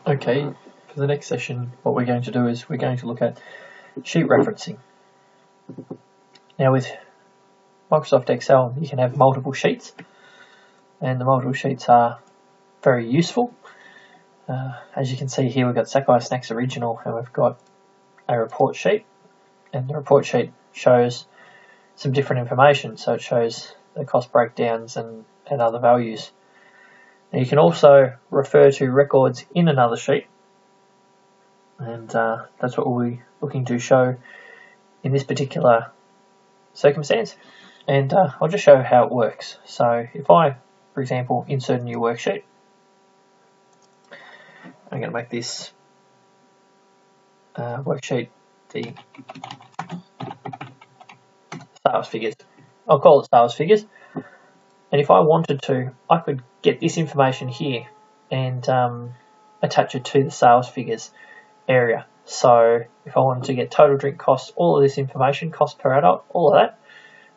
Okay, for the next session, what we're going to do is we're going to look at sheet referencing. Now with Microsoft Excel, you can have multiple sheets, and the multiple sheets are very useful. As you can see here, we've got Sakai Snacks Original, and we've got a report sheet, and the report sheet shows some different information, so it shows the cost breakdowns and other values. Now you can also refer to records in another sheet, and that's what we'll be looking to show in this particular circumstance. And I'll just show how it works. So if I, for example, insert a new worksheet, I'm going to make this worksheet the sales figures. I'll call it sales figures. And if I wanted to, I could get this information here and attach it to the sales figures area. So if I wanted to get total drink costs, all of this information, cost per adult, all of that,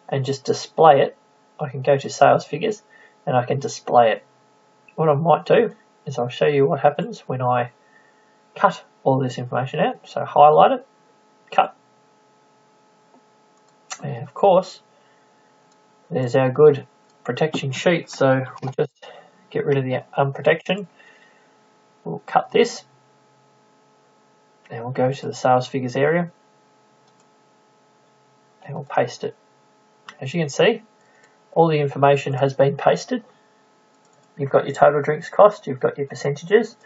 and just display it, I can go to sales figures and I can display it. What I might do is I'll show you what happens when I cut all this information out. So highlight it, cut, and of course there's our good protection sheet. So we'll just get rid of the unprotection. We'll cut this and we'll go to the sales figures area and we'll paste it. As you can see, all the information has been pasted. You've got your total drinks cost, you've got your percentages,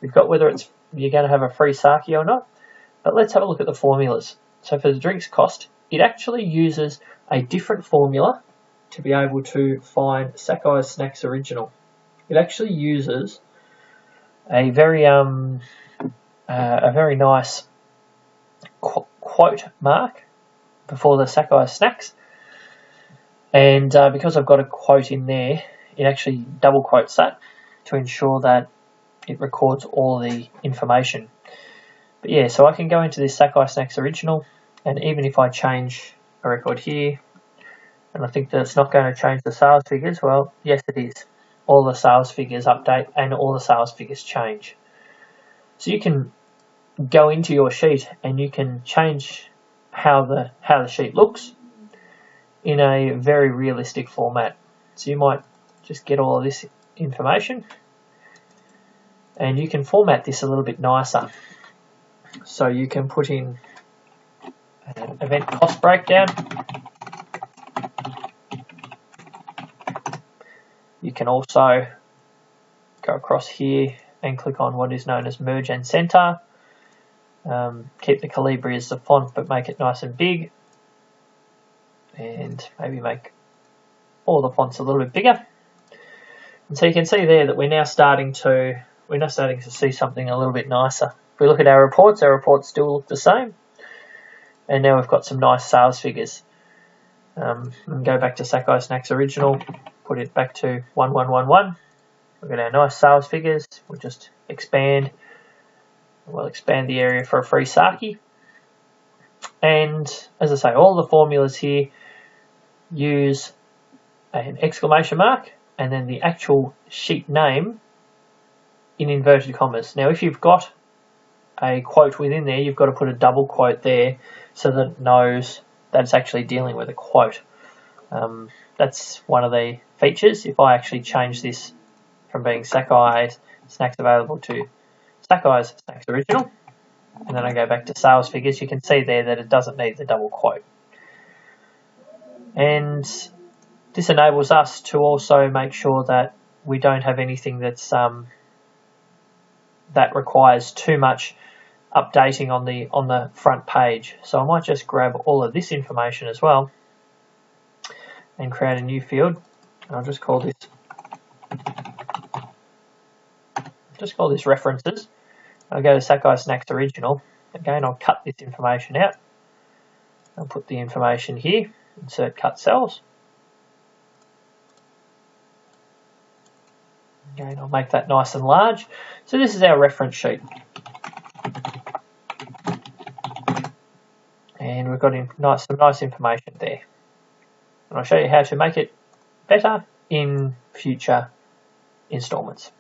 you've got whether you're going to have a free sake or not. But let's have a look at the formulas. So for the drinks cost, it actually uses a different formula to be able to find Sakai Snacks Original. It actually uses a very nice quote mark before the Sakai Snacks, and because I've got a quote in there, it actually double quotes that to ensure that it records all the information. But yeah, so I can go into this Sakai Snacks Original, and even if I change a record here, and I think that it's not going to change the sales figures, well, yes it is. All the sales figures update and all the sales figures change. So you can go into your sheet and you can change how the sheet looks in a very realistic format. So you might just get all of this information and you can format this a little bit nicer. So you can put in an event cost breakdown. You can also go across here and click on what is known as merge and center. Keep the Calibri as the font but make it nice and big, and maybe make all the fonts a little bit bigger. And so you can see there that we're now starting to see something a little bit nicer. If we look at our reports still look the same, and now we've got some nice sales figures. And go back to Sakai Snacks Original, put it back to 1111. We've got our nice sales figures. We'll just expand. We'll expand the area for a free sake. And as I say, all the formulas here use an exclamation mark and then the actual sheet name in inverted commas. Now if you've got a quote within there, you've got to put a double quote there so that it knows that it's actually dealing with a quote. That's one of the features. If I actually change this from being Sakai Snacks Available to Sakai's Snacks Original, and then I go back to sales figures, you can see there that it doesn't need the double quote. And this enables us to also make sure that we don't have anything that's that requires too much updating on the front page. So I might just grab all of this information as well and create a new field. And I'll just call this references. I'll go to Sakai Snacks Original. Again, I'll cut this information out. I'll put the information here, insert cut cells. Again, I'll make that nice and large. So this is our reference sheet. And we've got some nice information there. And I'll show you how to make it better in future installments.